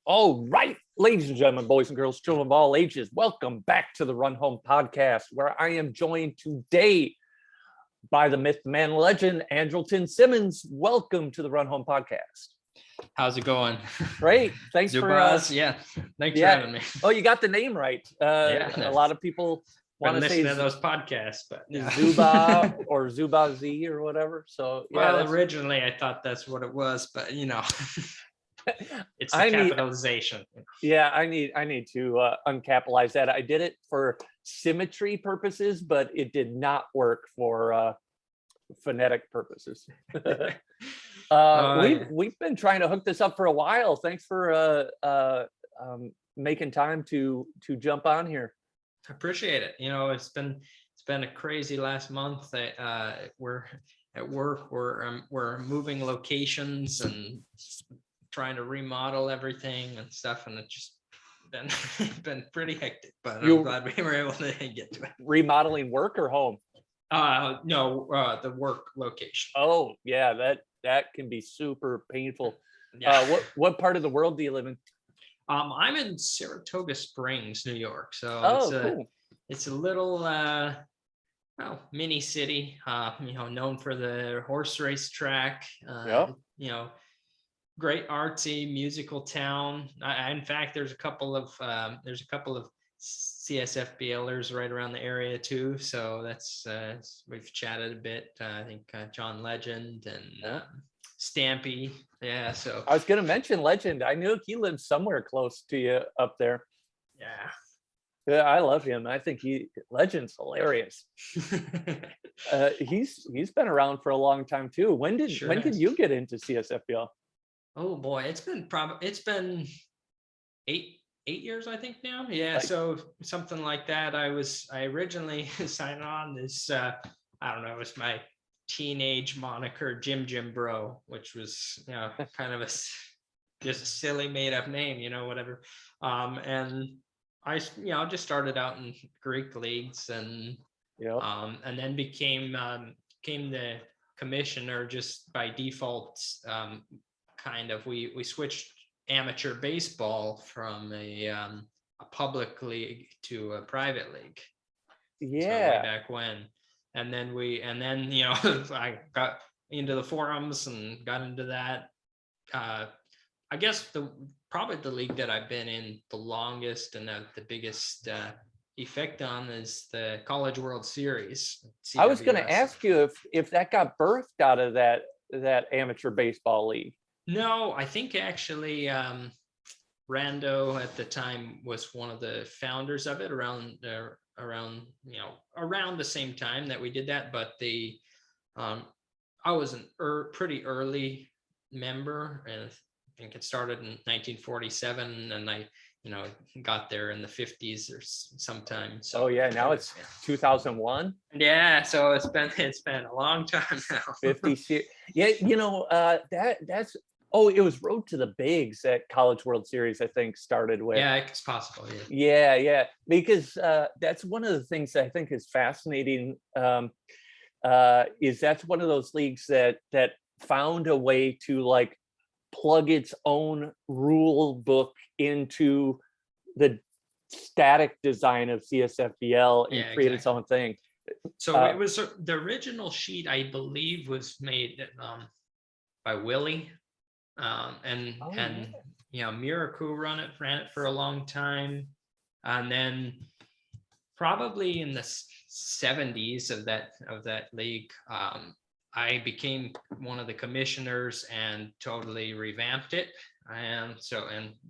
All right, ladies and gentlemen, boys and girls, children of all ages, welcome back to the Run Home Podcast, where I am joined today by the myth, man, legend, Andrelton Simmons. Welcome to the Run Home Podcast. How's it going? Great. Thanks ZubaZ, thanks for having me. Oh, you got the name right. A lot of people want to say to those podcasts, but Zuba or ZubaZ or whatever. So originally I thought that's what it was, but it's the capitalization. I need to uncapitalize that. I did it for symmetry purposes, but it did not work for phonetic purposes. We've been trying to hook this up for a while. Thanks for making time to jump on here. I appreciate it. It's been a crazy last month. We're at work. We're moving locations and trying to remodel everything and stuff, and it's just been pretty hectic. But I'm glad we were able to get to it. Remodeling work or home? No, the work location. Oh yeah, that can be super painful. Yeah. What part of the world do you live in? I'm in Saratoga Springs, New York. So cool. It's a little mini city, known for the horse race track. Great artsy musical town. In fact, there's a couple of CSFBLers right around the area too. So that's we've chatted a bit. I think John Legend and Stampy. Yeah. So I was going to mention Legend. I knew he lived somewhere close to you up there. Yeah, I love him. I think Legend's hilarious. He's been around for a long time too. When did you get into CSFBL? Oh boy, it's been 8 years, I think now. Yeah, so something like that. I originally signed on this. I don't know. It was my teenage moniker, Jim Bro, which was kind of just a silly made up name, whatever. And I just started out in Greek leagues and then became the commissioner just by default. We switched amateur baseball from a public league to a private league. Yeah. So way back when. And then I got into the forums and got into that. I guess probably the league that I've been in the longest and the biggest effect on is the College World Series. CWS. I was going to ask you if that got birthed out of that amateur baseball league. No, I think actually Rando at the time was one of the founders of it around the same time that we did that. But I was a pretty early member, and I think it started in 1947, and I got there in the 50s or sometime. So now it's 2001. Yeah, so it's been a long time now. 50 years. That's. Oh, it was Road to the Bigs at College World Series, I think, started with. Yeah, it's possible. Yeah. Because that's one of the things that I think is fascinating. Is that's one of those leagues that found a way to plug its own rule book into the static design of CSFBL and create its own thing. So it was the original sheet, I believe, was made by Willie. Miracle ran it for a long time, and then probably in the 70s of that league, I became one of the commissioners and totally revamped it, and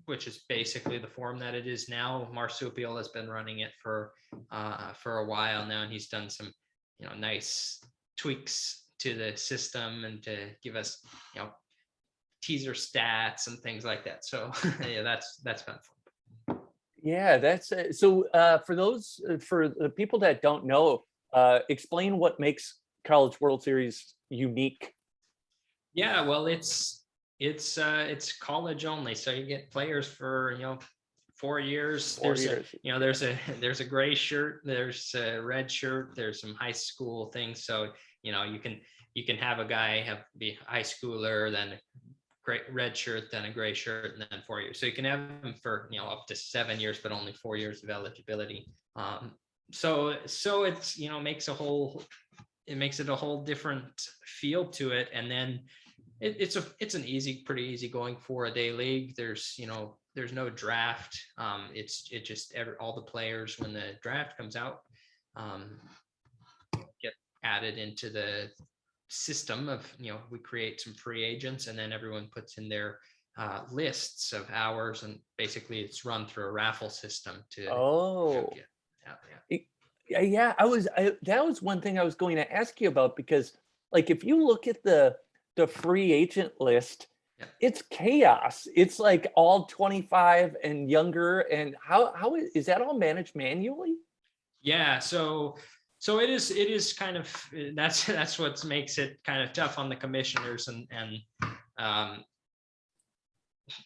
which is basically the form that it is now. Marsupial has been running it for a while now, and he's done some nice tweaks to the system and to give us teaser stats and things like that. So that's been fun. Yeah, that's so for the people that don't know, explain what makes College World Series unique. Yeah, well, it's college only, so you get players for 4 years. There's a gray shirt, there's a red shirt, there's some high school things, so you can have a guy be high schooler, then gray red shirt, then a gray shirt, and then 4 years. So you can have them for, you know, up to 7 years, but only 4 years of eligibility. So it's, you know, makes it a whole different feel to it. And then it's an pretty easy going 4-a-day league. There's no draft. It just all the players, when the draft comes out, get added into the system of, you know, we create some free agents, and then everyone puts in their lists of hours, and basically it's run through a raffle system to get out. Yeah, that was one thing I was going to ask you about, because like if you look at the free agent list, it's chaos. It's like all 25 and younger. And how is that all managed manually? Yeah, so it is kind of, that's what makes it kind of tough on the commissioners, and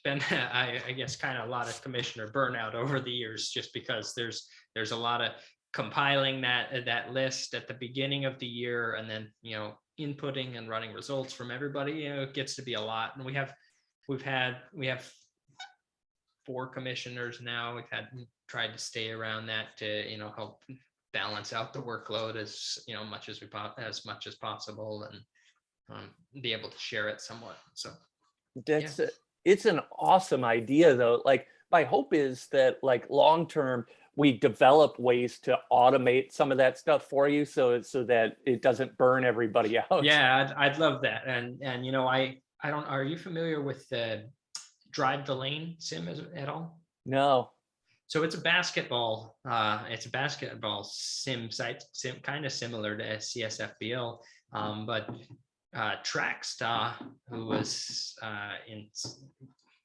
been I guess kind of a lot of commissioner burnout over the years, just because there's a lot of compiling that list at the beginning of the year, and then, you know, inputting and running results from everybody. You know, it gets to be a lot. And we have 4 commissioners now. We've tried to stay around that to, you know, help balance out the workload as, you know, much as possible, and be able to share it somewhat. So it's an awesome idea though. Like my hope is that like long term we develop ways to automate some of that stuff for you, so that it doesn't burn everybody out. Yeah, I'd love that. And you know, I don't, are you familiar with the Drive the Lane sim at all? No. So it's a basketball sim site, kind of similar to CSFBL, but Trackstar, who was in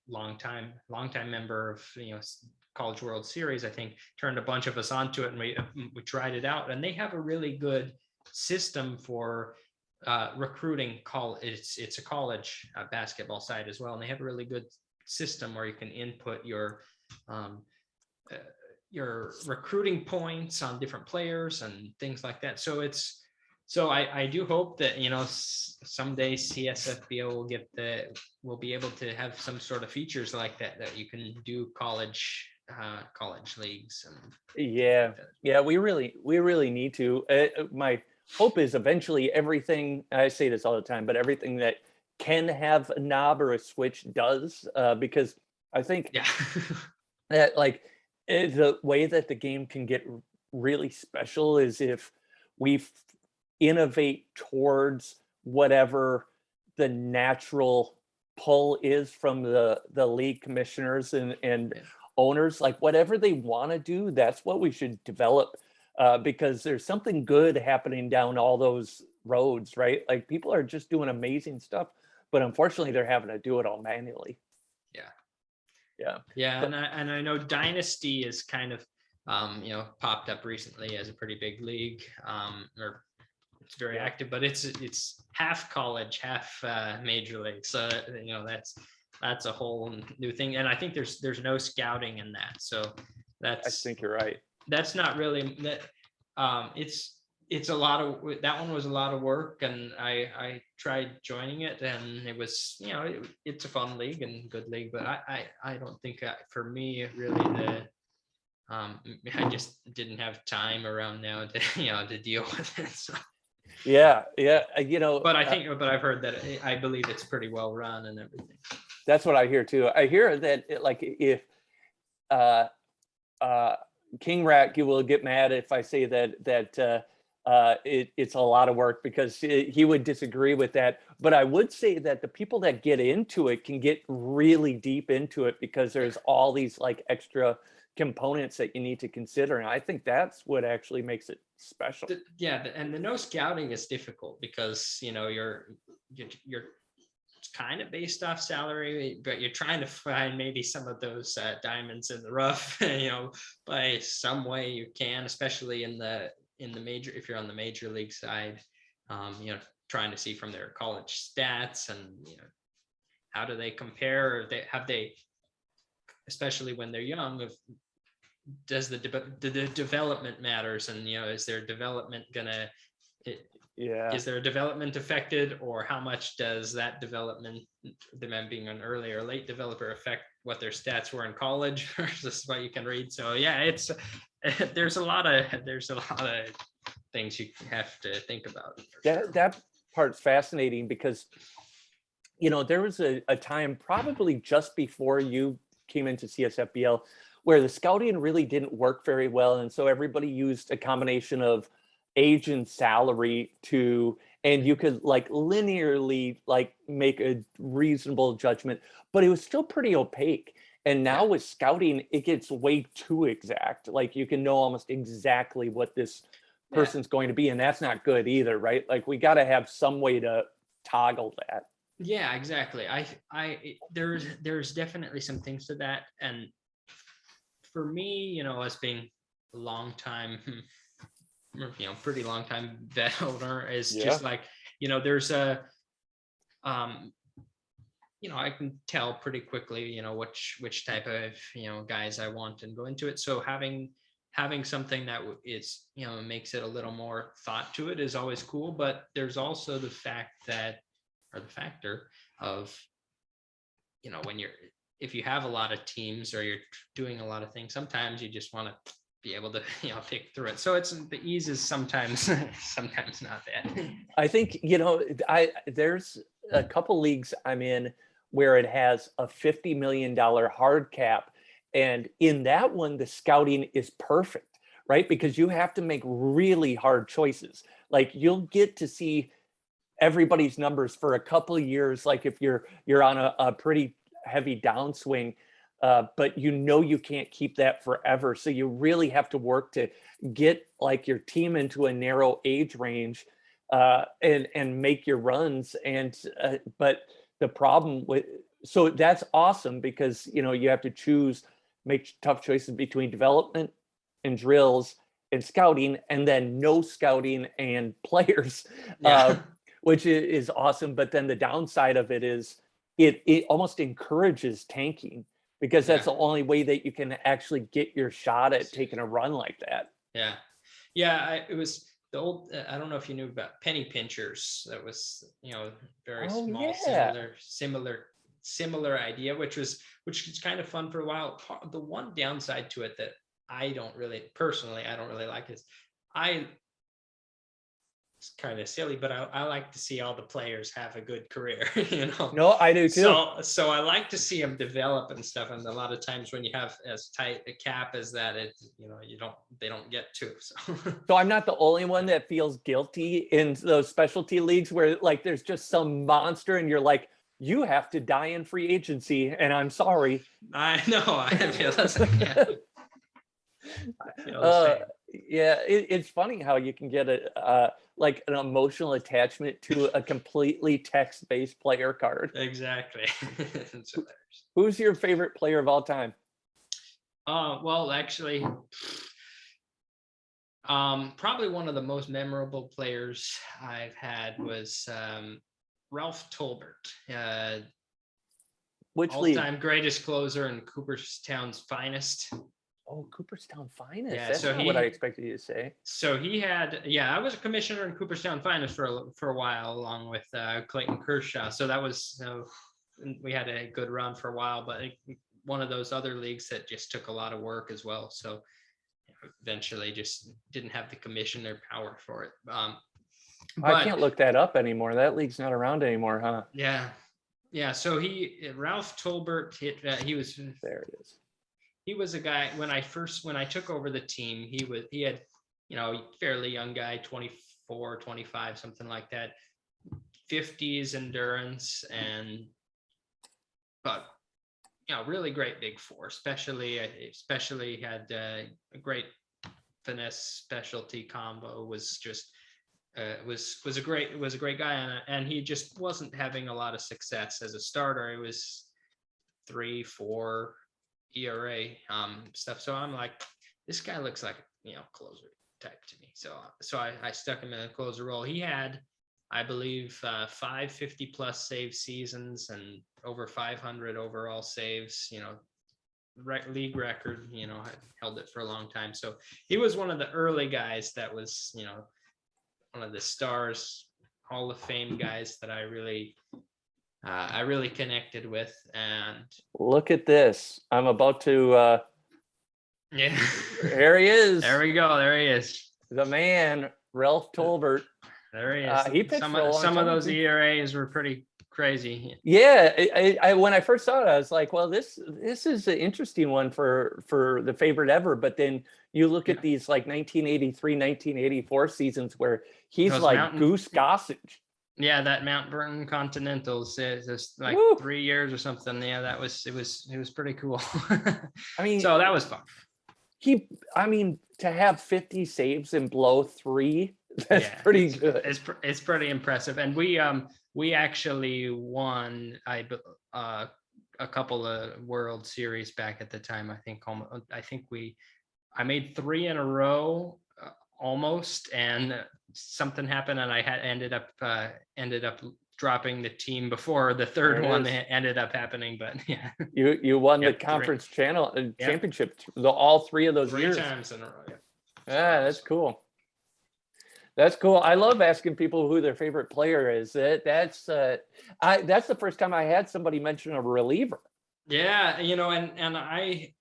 longtime member of, you know, College World Series, I think, turned a bunch of us onto it, and we tried it out, and they have a really good system for recruiting. It's a college basketball site as well, and they have a really good system where you can input your recruiting points on different players and things like that. So I do hope that, you know, someday CSFBL will be able to have some sort of features like that you can do college leagues. And we really need to. My hope is eventually everything, I say this all the time, but everything that can have a knob or a switch does, because I think that like the way that the game can get really special is if we innovate towards whatever the natural pull is from the league commissioners and owners. Like whatever they want to do, that's what we should develop, because there's something good happening down all those roads, right? Like people are just doing amazing stuff, but unfortunately they're having to do it all manually. And I know Dynasty is kind of you know, popped up recently as a pretty big league, or it's very active, but it's half college, half major league. So, you know, that's a whole new thing. And I think there's no scouting in that. So I think you're right. That's not really that. It's a lot of, that one was a lot of work, and I tried joining it, and it was, you know, it's a fun league and good league, but I don't think for me really I just didn't have time around now to, you know, to deal with it. So. You know, but I've heard that I believe it's pretty well run and everything. That's what I hear too. I hear that like if King Rat, you will get mad if I say that it's a lot of work, because he would disagree with that. But I would say that the people that get into it can get really deep into it, because there's all these like extra components that you need to consider, and I think that's what actually makes it special. And the no scouting is difficult, because, you know, you're it's kind of based off salary, but you're trying to find maybe some of those diamonds in the rough, you know, by some way you can, especially in the major, if you're on the major league side, you know, trying to see from their college stats, and, you know, how do they compare, especially when they're young, does the development matters, and, you know, is their development gonna Yeah. is their development affected, or how much does that development, them being an early or late developer, affect what their stats were in college versus what you can read? So yeah, it's there's a lot of things you have to think about. That part's fascinating because, there was a time probably just before you came into CSFBL where the scouting really didn't work very well. And so everybody used a combination of age and salary and you could like linearly like make a reasonable judgment, but it was still pretty opaque. And now with scouting, it gets way too exact. Like you can know almost exactly what this person's going to be. And that's not good either, right? Like we got to have some way to toggle that. Yeah, exactly. There's definitely some things to that. And for me, as being a long time, pretty long time vet owner, is just like, there's a, I can tell pretty quickly, which type of, guys I want and go into it. So having something that is, makes it a little more thought to it is always cool. But there's also the factor of, if you have a lot of teams or you're doing a lot of things, sometimes you just want to be able to, pick through it. So it's the ease is sometimes not that. I think, there's a couple leagues I'm in where it has a $50 million hard cap. And in that one, the scouting is perfect, right? Because you have to make really hard choices. Like you'll get to see everybody's numbers for a couple of years. Like if you're on a pretty heavy downswing, but you can't keep that forever. So you really have to work to get like your team into a narrow age range and make your runs. And but the problem so that's awesome because you have to make tough choices between development and drills and scouting, and then no scouting and players, which is awesome. But then the downside of it is it almost encourages tanking because that's the only way that you can actually get your shot at taking a run like that. It was the old, I don't know if you knew about penny pinchers. That was, very small, similar idea, which is kind of fun for a while. The one downside to it that I don't really like is it's kind of silly, but I like to see all the players have a good career, No, I do too. So I like to see them develop and stuff. And a lot of times when you have as tight a cap as that, they don't get to. So I'm not the only one that feels guilty in those specialty leagues where like there's just some monster and you're like, you have to die in free agency, and I'm sorry. I know. I feel the same. It's funny how you can get like an emotional attachment to a completely text-based player card. Exactly. Who's your favorite player of all time? Well, actually, probably one of the most memorable players I've had was Ralph Tolbert, which all-time greatest closer and Cooperstown's finest. Oh, Cooperstown finest. Yeah, that's not what I expected you to say. So he had, I was a commissioner in Cooperstown finest for a while, along with Clayton Kershaw. So that was, we had a good run for a while, but one of those other leagues that just took a lot of work as well. So eventually just didn't have the commissioner power for it. I can't look that up anymore. That league's not around anymore, huh? Yeah. So Ralph Tolbert, he was, there it is. He was a guy when I took over the team, he had, fairly young guy, 24, 25, something like that, 50s endurance, but really great big four, especially had a great finesse specialty combo, was just was a great guy, and he just wasn't having a lot of success as a starter. It was 3-4 ERA stuff. So I'm like, this guy looks like closer type to me. So I stuck him in a closer role. He had, I believe, 550 plus save seasons and over 500 overall saves. League record. Held it for a long time. So he was one of the early guys that was the stars, Hall of Fame guys that I really connected with. And look at this. I'm about to. yeah, Here he is. there we go. There he is. The man, Ralph Tolbert. There he is. He pitched for a long some time. of those ERAs were pretty crazy. Yeah, I when I first saw it, I was like, well, this is an interesting one for the favorite ever. But then you look at these like 1983, 1984 seasons where he's Those like Goose Gossage. Yeah, that Mount Vernon Continentals is like Woo. 3 years or something. Yeah, it was pretty cool. I mean, so that was fun. To have 50 saves and blow 3, that's pretty good. It's pretty impressive. And we actually won a couple of World Series back at the time. I made 3 in a row almost, and something happened, and I ended up dropping the team before the third one ended up happening. But yeah, you won the conference championship all 3 of those 3 years. times in a row. Yeah, that's cool. That's cool. I love asking people who their favorite player is. That's the first time I had somebody mention a reliever. Yeah, and I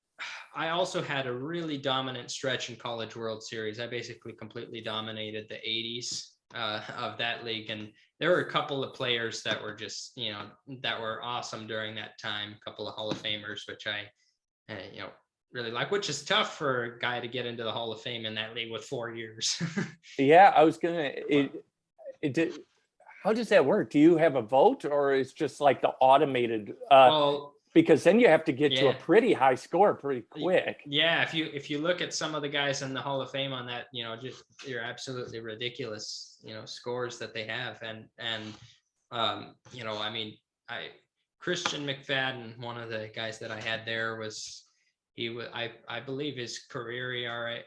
also had a really dominant stretch in College World Series. I basically completely dominated the 80s of that league, and there were a couple of players that were just that were awesome during that time. A couple of Hall of Famers, which I really like, which is tough for a guy to get into the Hall of Fame in that league with 4 years. Yeah, I was gonna. How does that work? Do you have a vote, or it's just like the automated? Because then you have to get to a pretty high score pretty quick. Yeah, if you look at some of the guys in the Hall of Fame on that, just they're absolutely ridiculous, scores that they have, and Christian Mcfadden, one of the guys that I had there I believe his career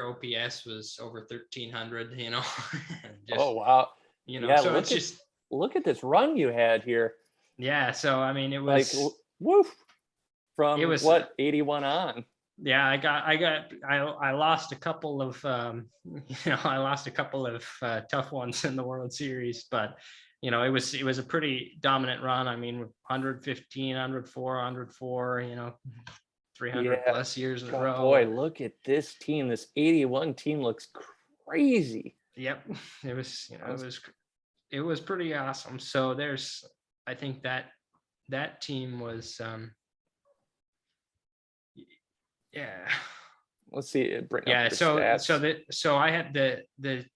OPS was over 1,300. Oh wow! So it's just look at this run you had here. Yeah, so it was like woof from 81 on. Yeah, I lost a couple of tough ones in the World Series, but it was a pretty dominant run. 115, 104, 104, 300 plus years in a row. Boy, look at this team. This 81 team looks crazy. Yep, it was pretty awesome. So I think that team was Let's see. So I had the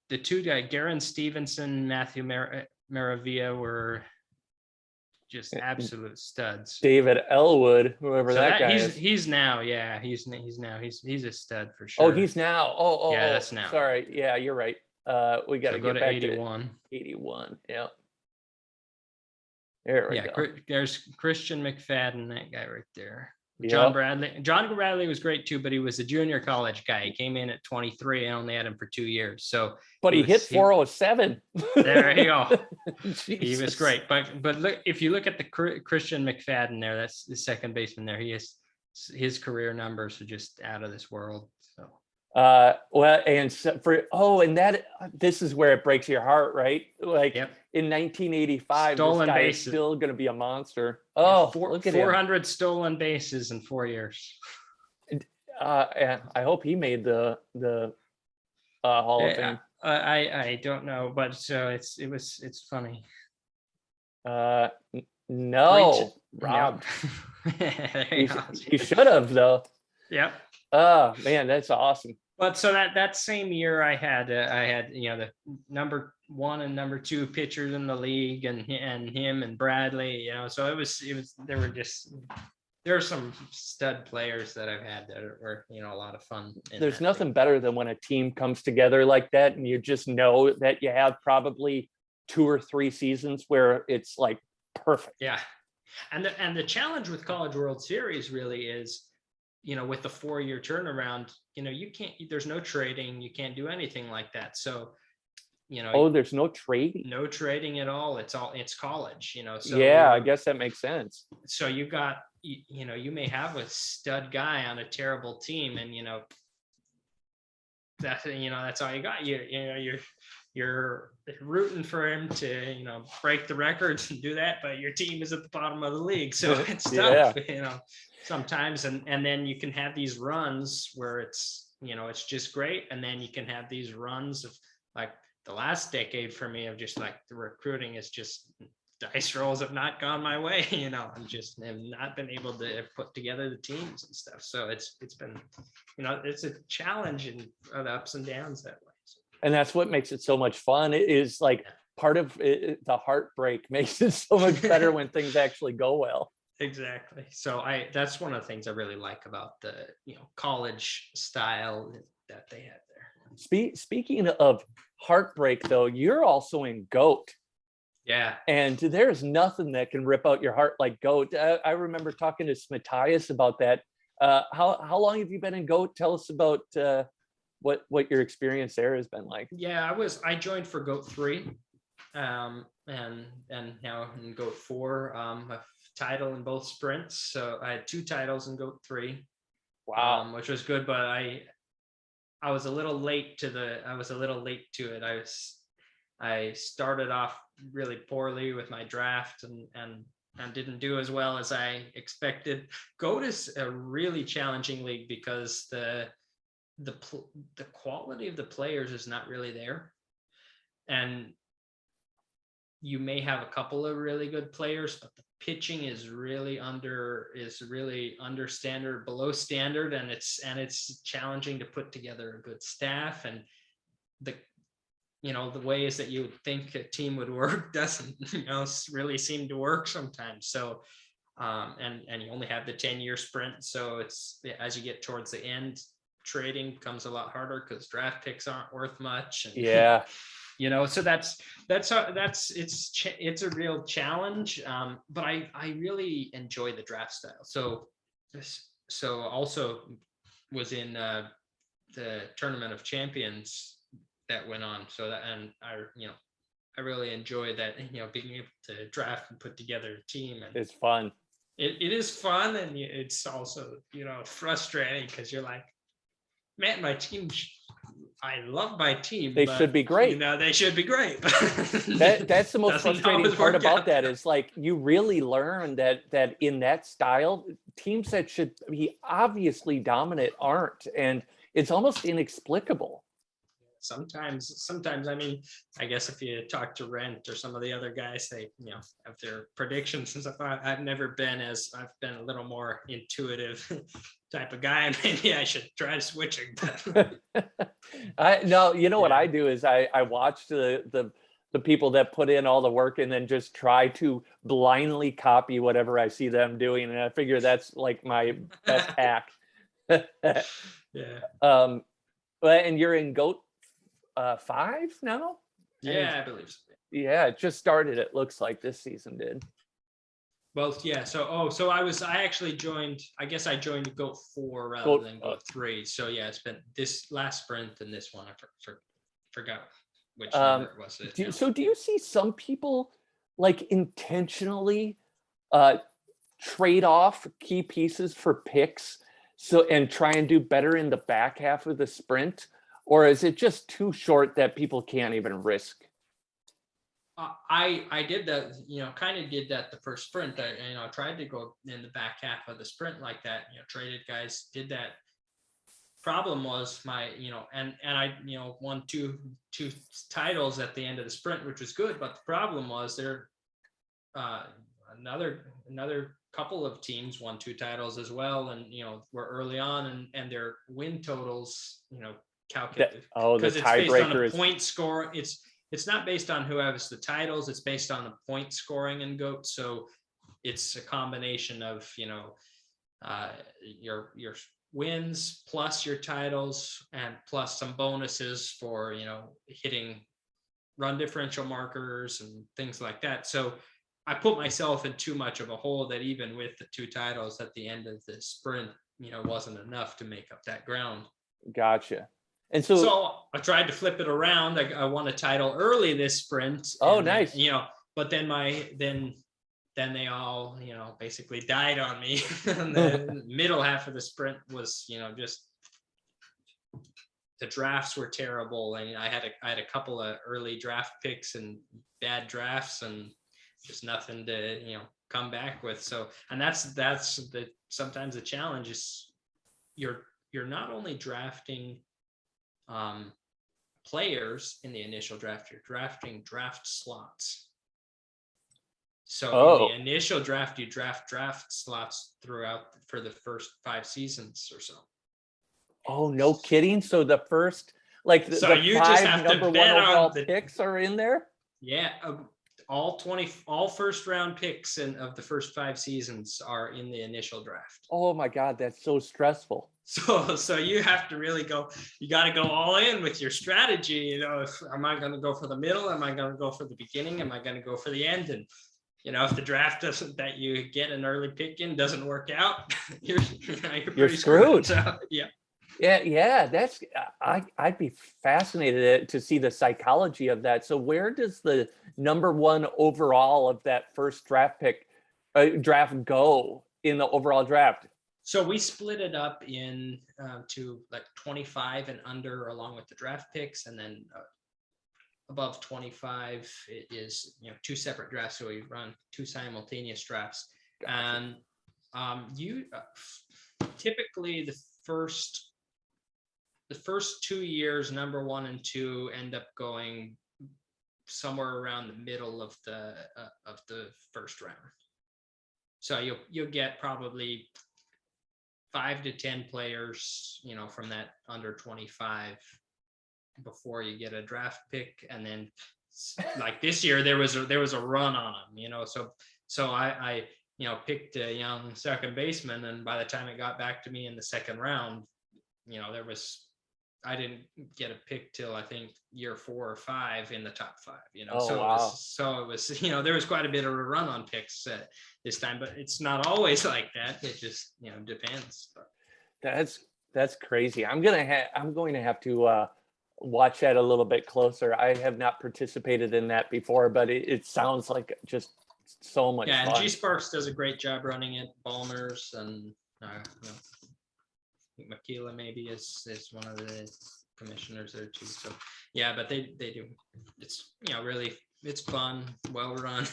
2 guys, Garen Stevenson, Matthew Maravilla, were just absolute studs. David Elwood, whoever that guy is. He's now, he's a stud for sure. Oh, he's now. Oh, that's now. Sorry, yeah, you're right. We got to go get to back 81. to 81. Yeah. There we go. There's Christian Mcfadden, that guy right there. Yep. John Bradley was great too, but he was a junior college guy. He came in at 23 and only had him for 2 years. But he hit 407. There you go. He was great. But look, if you look at the Christian Mcfadden there, that's the second baseman there. His career numbers are just out of this world. So. This is where it breaks your heart, right? Like in 1985, stolen this guy bases. is still going to be a monster. Oh, look at 400 him. stolen bases in 4 years. I hope he made the Hall of Fame. I don't know, but it's funny. No, Rob. He should have though. Yep. Oh man, that's awesome. But so that same year, I had the number 1 and number 2 pitchers in the league, and him and Bradley. So it was there are some stud players that I've had that were a lot of fun. There's nothing better than when a team comes together like that, and you just know that you have probably 2 or 3 seasons where it's like perfect. Yeah, and the challenge with College World Series really is, with the 4-year turnaround, you can't, there's no trading, you can't do anything like that. So, there's no trading. No trading at all. It's college, So yeah, I guess that makes sense. So you got, you may have a stud guy on a terrible team, and that's all you got. you're rooting for him to, break the records and do that, but your team is at the bottom of the league. So it's tough, sometimes. And then you can have these runs where it's, it's just great. And then you can have these runs of like the last decade for me of just like the recruiting is just dice rolls have not gone my way, and just have not been able to put together the teams and stuff. So it's been, it's a challenge and the ups and downs that way. And that's what makes it so much fun. It is like part of it, the heartbreak makes it so much better when things actually go well. Exactly. So that's one of the things I really like about the, college style that they have there. Speaking of heartbreak though, you're also in GOAT. Yeah. And there's nothing that can rip out your heart like GOAT. I remember talking to Matthias about that. How long have you been in GOAT? Tell us about what your experience there has been like. Yeah, I joined for GOAT 3, and now in GOAT 4, a title in both sprints. So I had 2 titles in GOAT 3. Wow, which was good, but I was a little late to it. I started off really poorly with my draft and didn't do as well as I expected. GOAT is a really challenging league because the quality of the players is not really there, and you may have a couple of really good players, but the pitching is really under standard, below standard, and it's challenging to put together a good staff. And the ways that you would think a team would work doesn't really seem to work sometimes. So and you only have the 10-year sprint, so it's, as you get towards the end, trading becomes a lot harder because draft picks aren't worth much. And, so it's a real challenge. But I really enjoy the draft style. So also was in the Tournament of Champions that went on. So that, and I really enjoy that, being able to draft and put together a team. And it's fun. It is fun, and it's also, frustrating because you're like, man, my team, I love my team. They should be great. They should be great. That's the most frustrating part about that is like, you really learn that in that style, teams that should be obviously dominant aren't, and it's almost inexplicable. Sometimes, I mean, I guess if you talk to Rent or some of the other guys, they, have their predictions and stuff. I've been a little more intuitive type of guy, and maybe I should try switching. What I do is I watch the people that put in all the work and then just try to blindly copy whatever I see them doing, and I figure that's like my best hack. Yeah. And you're in GOAT 5 now? Yeah, I believe so. Yeah, it just started, it looks like this season did. Well, yeah. So I actually joined, I guess I joined GOAT 4 rather than GOAT 3. So yeah, it's been this last sprint and this one. I forgot which number it was. Do you see some people like intentionally trade off key pieces for picks and try and do better in the back half of the sprint? Or is it just too short that people can't even risk? I did that, kind of did that the first sprint. I tried to go in the back half of the sprint like that, traded guys, did that. Problem was and I, won two titles at the end of the sprint, which was good. But the problem was there, another couple of teams won 2 titles as well. And, were early on and their win totals, calculated. The tiebreaker is point score. It's not based on who has the titles. It's based on the point scoring in GOAT. So it's a combination of your wins plus your titles and plus some bonuses for hitting run differential markers and things like that. So I put myself in too much of a hole that even with the 2 titles at the end of the sprint, wasn't enough to make up that ground. Gotcha. And so I tried to flip it around. I won a title early this sprint. Oh, nice. But then then they all, basically died on me. And the middle half of the sprint was, just the drafts were terrible, and I had a couple of early draft picks and bad drafts, and just nothing to come back with. So, and that's sometimes the challenge is you're not only drafting players in the initial draft, you're drafting draft slots. So in the initial draft, you draft slots throughout for the first 5 seasons or so. Oh, no kidding. So the first, like So the you 5 just have to number 1 bet overall on the picks are in there? Yeah, all first round picks of the first 5 seasons are in the initial draft. Oh my God, that's so stressful. So you have to really you got to go all in with your strategy. Am I going to go for the middle? Am I going to go for the beginning? Am I going to go for the end? And if the draft that you get an early pick in doesn't work out, you're pretty screwed. So, yeah. Yeah. That's I'd be fascinated to see the psychology of that. So where does the number 1 overall of that first draft go in the overall draft? So we split it up in to like 25 and under, along with the draft picks, and then above 25 it is 2 separate drafts. So we run 2 simultaneous drafts. Gotcha. And you typically the first 2 years, number 1 and 2 end up going somewhere around the middle of the first round. So you'll get probably 5 to 10 players, from that under 25 before you get a draft pick. And then like this year there was a run on them, so I picked a young second baseman, and by the time it got back to me in the second round, I didn't get a pick till I think year 4 or 5 in the top 5, Wow. It was there was quite a bit of a run on picks this time, but it's not always like that. It just depends. That's crazy. I'm going to have to watch that a little bit closer. I have not participated in that before, but it sounds like just so much fun. And G Sparks does a great job running it. Ballmers and Makila maybe is one of the commissioners there too. So yeah, but they do. It's really it's fun, well run,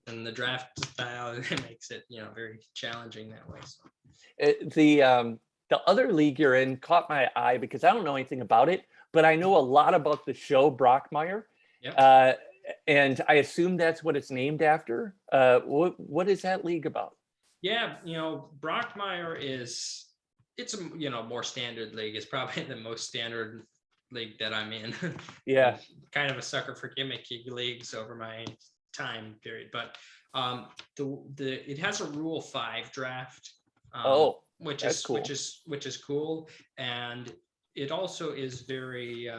and the draft style makes it very challenging that way. So the other league you're in caught my eye because I don't know anything about it, but I know a lot about the show Brockmire. Yep. And I assume that's what it's named after. What is that league about? Yeah, Brockmire it's a more standard league. It's probably the most standard league that I'm in. Yeah. Kind of a sucker for gimmicky leagues over my time period. But it has a Rule 5 draft. Which is cool. Which is cool. And it also is very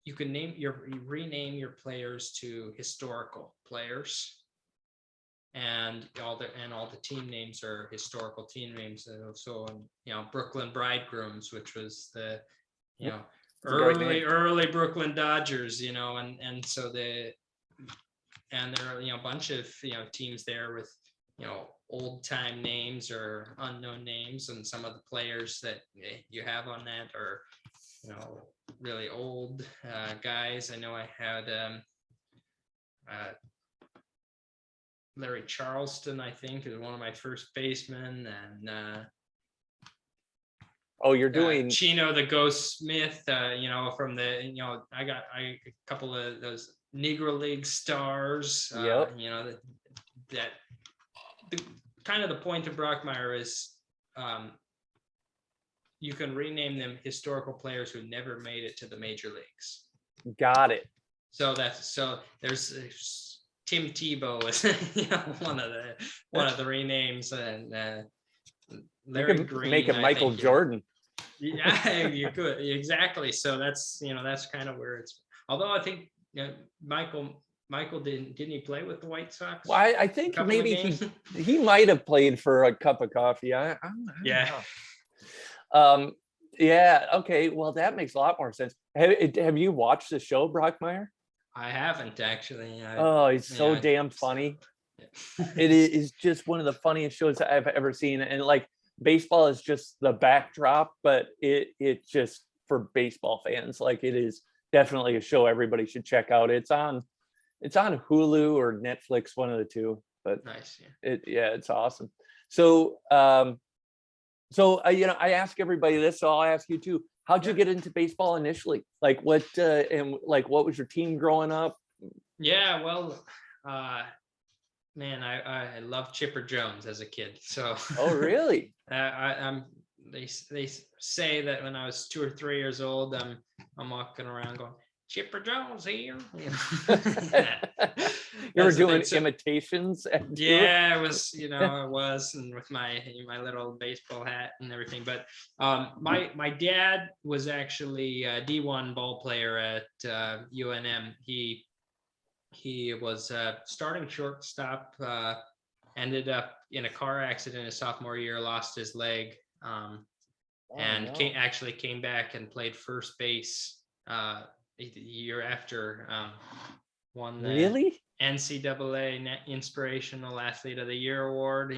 you can rename your players to historical players. And all the team names are historical team names. So Brooklyn Bridegrooms, which was the early Brooklyn Dodgers, and so there are a bunch of teams there with old time names or unknown names, and some of the players that you have on that are really old guys. I know I had Larry Charleston, I think, is one of my first basemen, and you're doing Chino the Ghost Smith. From the I got a couple of those Negro League stars. Yep. That the kind of the point of Brockmire is you can rename them historical players who never made it to the major leagues. Got it. So there's Tim Tebow is one of the renames, and Larry Green. Make it Michael Jordan. Yeah, you could exactly. So that's kind of where it's. Although I think Michael didn't he play with the White Sox? Well, I think maybe he might have played for a cup of coffee. I yeah. Yeah. Okay. Well, that makes a lot more sense. Have you watched the show Brockmire? I haven't actually. It's so damn funny. It is just one of the funniest shows I've ever seen. And like baseball is just the backdrop, but it just for baseball fans, like it is definitely a show everybody should check out. It's on Hulu or Netflix, one of the two. But Nice. it's awesome. So I ask everybody this, so I'll ask you too. How'd you get into baseball initially? Like what what was your team growing up? Yeah, well, man, I loved Chipper Jones as a kid. So Oh, really? they say that when I was 2 or 3 years old, I'm walking around going, Chipper Jones here. You were doing imitations. Yeah, it was, I was, and with my little baseball hat and everything. But my dad was actually a D1 ball player at UNM. He was starting shortstop, ended up in a car accident his sophomore year, lost his leg, and came back and played first base the year after. Won the NCAA Inspirational Athlete of the Year award,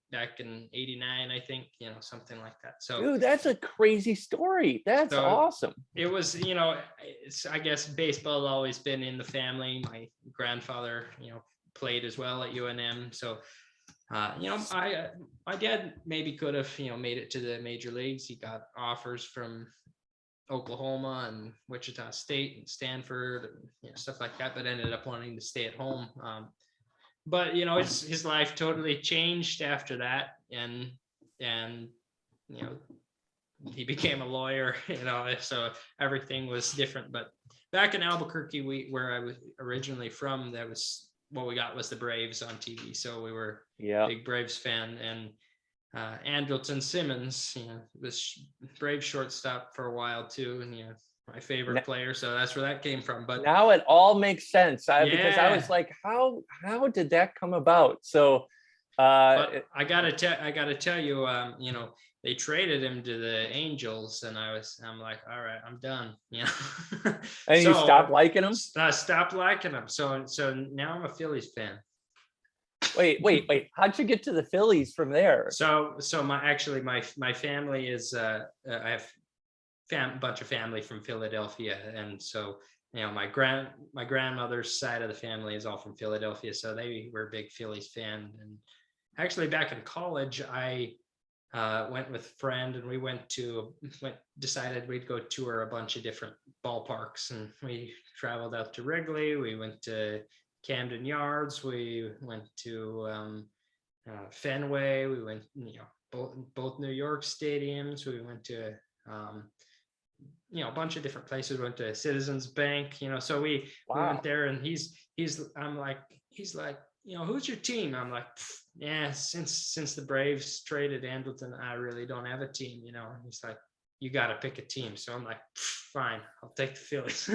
back in '89, I think, something like that. So, dude, that's a crazy story. That's awesome. It was, I guess baseball has always been in the family. My grandfather, played as well at UNM. So, my dad maybe could have, made it to the major leagues. He got offers from Oklahoma and Wichita State and Stanford and stuff like that, but ended up wanting to stay at home. But his life totally changed after that, and he became a lawyer. So everything was different. But back in Albuquerque, where I was originally from, that was what we got was the Braves on TV. So we were big Braves fan, and Andrelton Simmons, was Brave shortstop for a while too, and my favorite player. So that's where that came from. But now it all makes sense. Because I was like, how did that come about? So but I gotta tell you, they traded him to the Angels, and I'm like, all right, I'm done. And so, you stopped liking him? I stopped liking him. So now I'm a Phillies fan. Wait. How'd you get to the Phillies from there? So my family is I have a bunch of family from Philadelphia, and so my grandmother's side of the family is all from Philadelphia, so they were a big Phillies fan. And actually back in college, I went with a friend, and we decided we'd go tour a bunch of different ballparks, and we traveled out to Wrigley. We went to Camden Yards. We went to Fenway. We went, both New York stadiums. We went to, a bunch of different places. We went to Citizens Bank. So we went there, and he's like, who's your team? I'm like, yeah, since the Braves traded Andrelton, I really don't have a team. He's like, you got to pick a team. So I'm like, fine, I'll take the Phillies.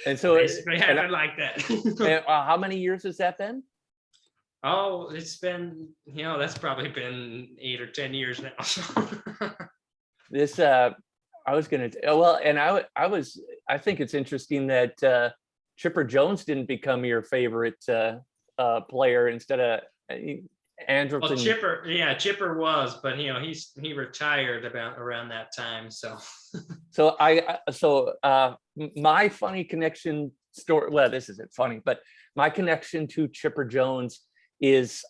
And so basically happened like that. And, how many years has that been? Oh, it's been, that's probably been 8 or 10 years now. This, I was going to, well, and I think it's interesting that Chipper Jones didn't become your favorite player instead of Andrelton. Well, Chipper was, but he retired around that time. So my funny connection story, well, this isn't funny, but my connection to Chipper Jones is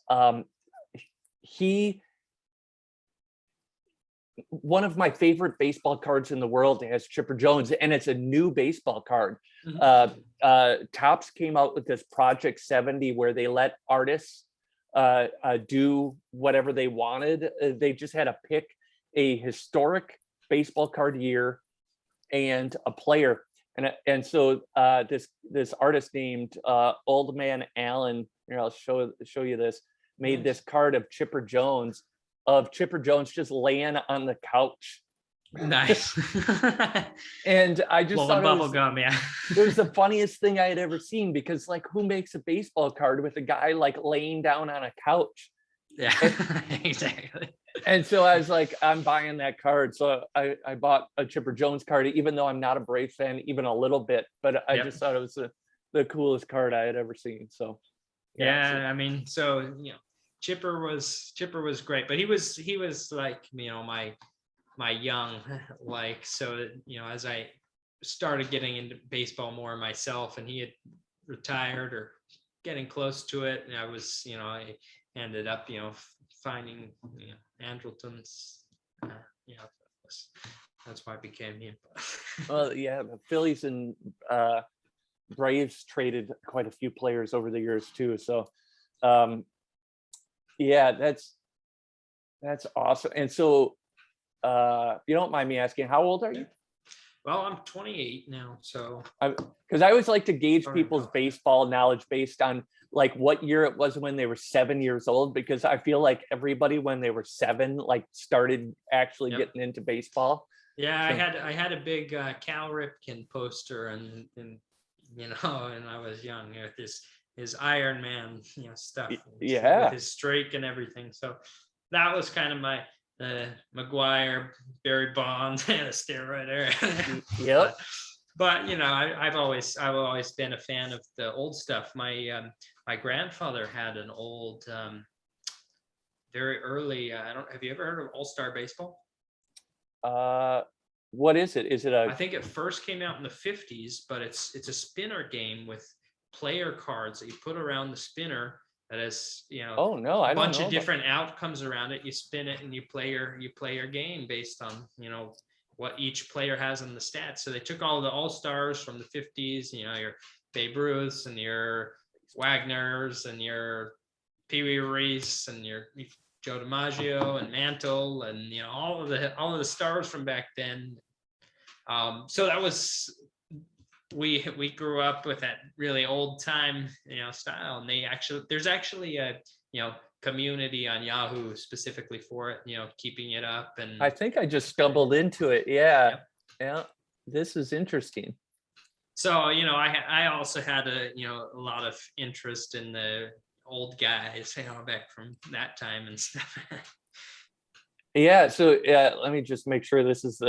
one of my favorite baseball cards in the world has Chipper Jones, and it's a new baseball card. Topps came out with this Project 70 where they let artists do whatever they wanted. They just had to pick a historic baseball card year and a player, and so this artist named Old Man Allen, here, I'll show you this, made this card of Chipper Jones just laying on the couch. Nice. And I just thought bubble gum, yeah. It was the funniest thing I had ever seen, because like, who makes a baseball card with a guy like laying down on a couch? Yeah, exactly. And so I was like, I'm buying that card. So I bought a Chipper Jones card, even though I'm not a Braves fan, even a little bit, but I just thought it was the coolest card I had ever seen. So yeah, I mean, so Chipper was great, but he was like, my young, like, so, as I started getting into baseball more myself, and he had retired or getting close to it, and I was, I ended up, finding, Andrelton's, that's why I became him. Well, yeah, the Phillies and Braves traded quite a few players over the years too. So, yeah, that's awesome. And so, you don't mind me asking, how old are you? Well, I'm 28 now, so. Because I always like to gauge Or- people's baseball knowledge based on like what year it was when they were 7 years old, because I feel like everybody when they were 7 like started actually Yep. getting into baseball. Yeah, So- I had a big Cal Ripken poster, and and I was young, with his Iron Man, stuff. Yeah. With his streak and everything. So that was kind of my McGuire, Barry Bonds, and a steroid era. Yep. But I've always been a fan of the old stuff. My grandfather had an old, very early. Have you ever heard of All-Star Baseball? What is it? Is it I a think it first came out in the 50s, but it's a spinner game with player cards that you put around the spinner that has, oh no, I a don't bunch know of different outcomes around it. You spin it and you play your game based on, what each player has in the stats. So they took all the all-stars from the 50s, your Babe Ruths and your Wagners and your Pee Wee Reese and your Joe DiMaggio and Mantle and all of the stars from back then. So that was, we grew up with that really old time style, and there's actually a community on Yahoo specifically for it, keeping it up. And I think I just stumbled into it. Yeah. Yep. Yeah. This is interesting. so I also had a lot of interest in the old guys, back from that time and stuff. Yeah. So let me just make sure this is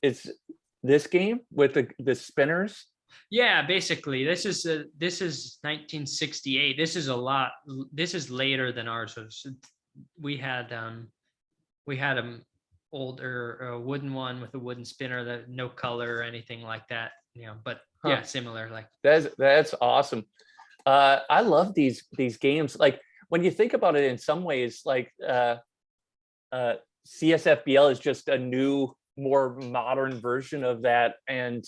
it's this game with the spinners. Yeah, basically, this is 1968. This is later than ours. We had older a wooden one with a wooden spinner, that no color or anything like that. But yeah, similar. Like That's awesome. I love these games. Like when you think about it, in some ways, like CSFBL is just a new, more modern version of that, and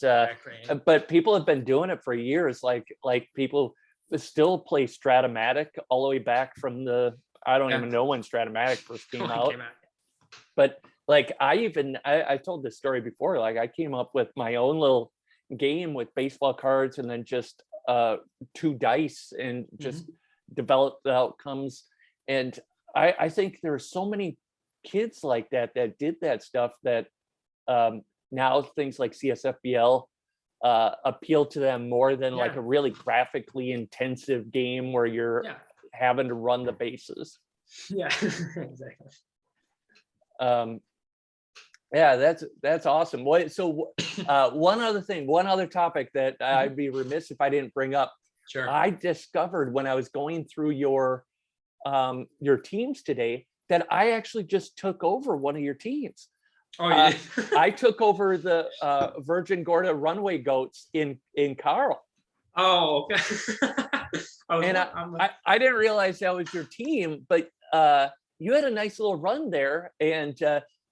but people have been doing it for years. Like people still play Stratomatic all the way back from I don't even know when Stratomatic first came out. But like I told this story before, like I came up with my own little game with baseball cards and then just 2 dice and just developed the outcomes. And I think there are so many kids like that did that stuff that now things like CSFBL appeal to them more than like a really graphically intensive game where you're having to run the bases. Yeah, exactly. Yeah, that's awesome. So one other topic that I'd be remiss if I didn't bring up. Sure. I discovered when I was going through your teams today that I actually just took over one of your teams. Oh, yeah. I took over the Virgin Gorda Runway Goats in Carl. Oh, okay. I didn't realize that was your team, but you had a nice little run there, and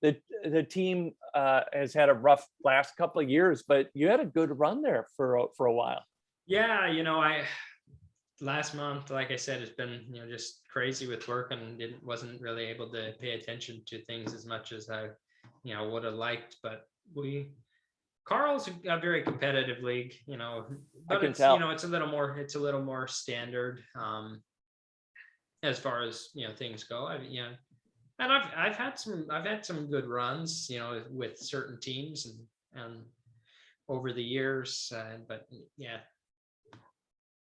the team has had a rough last couple of years, but you had a good run there for a while. Yeah, last month, like I said, it's been just crazy with work, and wasn't really able to pay attention to things as much as I would have liked. But Carl's a very competitive league, but it's it's a little more standard as far as things go. And I've had some good runs, with certain teams and over the years, but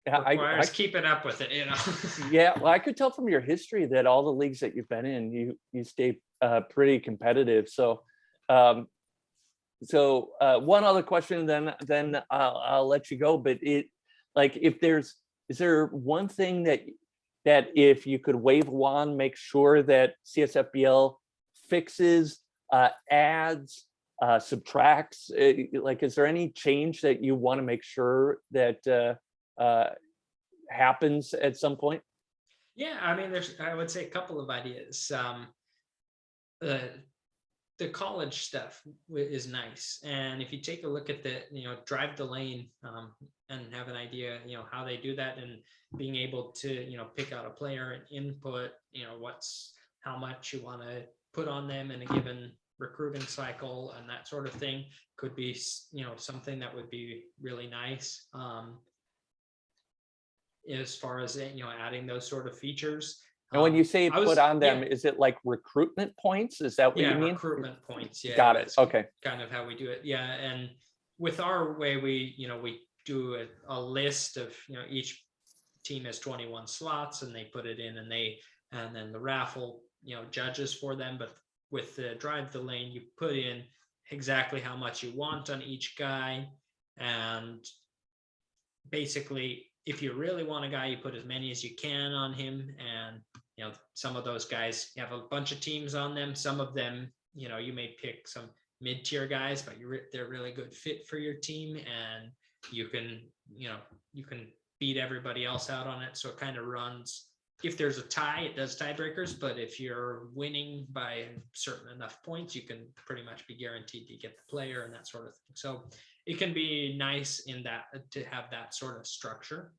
requires keeping up with it, Yeah, well, I could tell from your history that all the leagues that you've been in, you stay pretty competitive. So one other question, then I'll let you go. But is there one thing that that if you could wave a wand, make sure that CSFBL fixes, adds, subtracts, like, is there any change that you want to make sure that happens at some point? Yeah, I mean, I would say a couple of ideas. The college stuff is nice, and if you take a look at the, drive the lane, and have an idea, how they do that, and being able to, pick out a player and input, how much you want to put on them in a given recruiting cycle, and that sort of thing could be, something that would be really nice. As far as adding those sort of features. And when you say put on them, is it like recruitment points? Is that what you mean? Recruitment points. Yeah, got it. Okay. Kind of how we do it. Yeah, and with our way, we do a list of, each team has 21 slots, and they put it in, and then the raffle, judges for them. But with the drive the lane, you put in exactly how much you want on each guy, and basically, if you really want a guy, you put as many as you can on him. And, some of those guys have a bunch of teams on them. Some of them, you may pick some mid-tier guys, but they're really good fit for your team. And you can beat everybody else out on it. So it kind of runs. If there's a tie, it does tiebreakers. But if you're winning by certain enough points, you can pretty much be guaranteed to get the player and that sort of thing. So it can be nice in that to have that sort of structure,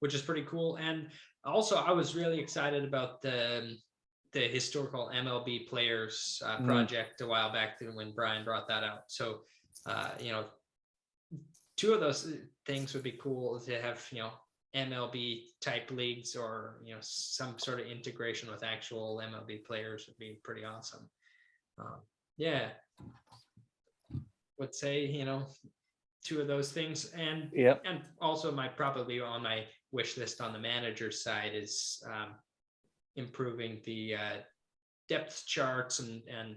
which is pretty cool. And also, I was really excited about the historical MLB players project a while back when Brian brought that out. So, two of those things would be cool to have, MLB type leagues, or, some sort of integration with actual MLB players would be pretty awesome. Yeah. Would say, two of those things. And and also probably on my wish list on the manager side is improving the depth charts and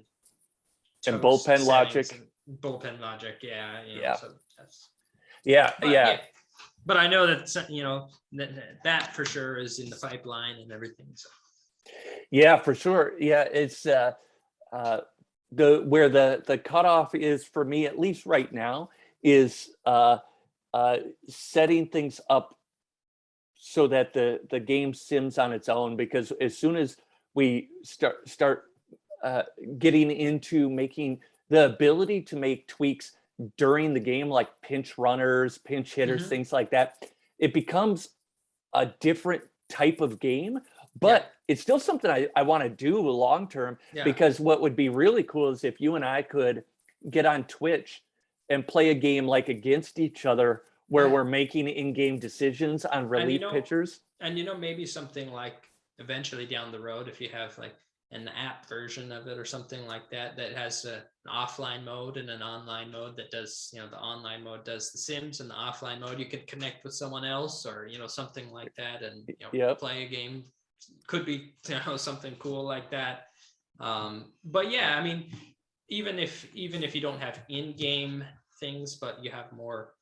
bullpen logic. Bullpen logic, So that's but I know that that for sure is in the pipeline and everything. So yeah, for sure. Yeah, it's where the cutoff is for me, at least right now, is setting things up so that the game sims on its own. Because as soon as we start getting into making the ability to make tweaks during the game, like pinch runners, pinch hitters, things like that, it becomes a different type of game. But it's still something I want to do long term, because what would be really cool is if you and I could get on Twitch and play a game like against each other, where we're making in-game decisions on relief pitchers. And maybe something like eventually down the road, if you have like an app version of it or something like that, that has an offline mode and an online mode that does, the online mode does the sims, and the offline mode you could connect with someone else, or something like that, and play a game. Could be something cool like that. But yeah, I mean, even if you don't have in-game things, but you have more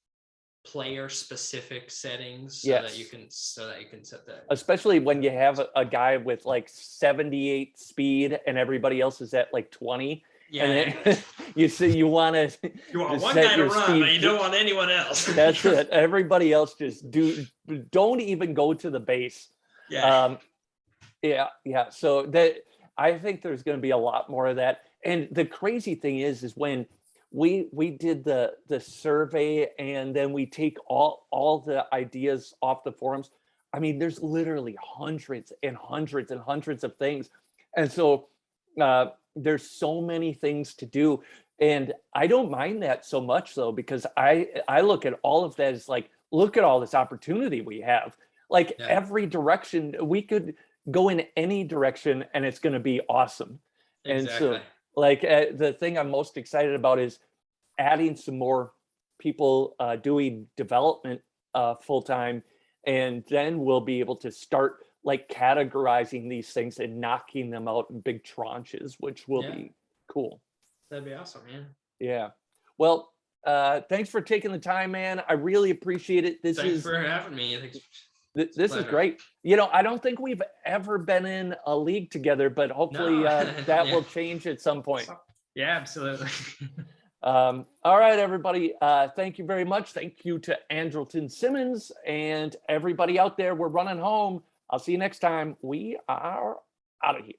player specific settings, so that you can set that. Especially when you have a guy with like 78 speed and everybody else is at like 20. And then you want one guy to run, but you don't want anyone else. That's it. Everybody else just don't even go to the base. So that, I think there's going to be a lot more of that. And the crazy thing is when we did the survey, and then we take all the ideas off the forums. I mean, there's literally hundreds and hundreds and hundreds of things. And so there's so many things to do. And I don't mind that so much, though, because I look at all of that as like, look at all this opportunity we have. Like every direction, we could go in any direction and it's going to be awesome. Exactly. And so like the thing I'm most excited about is adding some more people doing development full-time, and then we'll be able to start like categorizing these things and knocking them out in big tranches, which will be cool. That'd be awesome, man. Yeah. Well, thanks for taking the time, man. I really appreciate it. Thanks for having me. This is Pleasure. great. I don't think we've ever been in a league together, but hopefully No. that Yeah. will change at some point. Yeah, absolutely. All right, everybody. Thank you very much. Thank you to Andrelton Simmons and everybody out there. We're running home. I'll see you next time. We are out of here.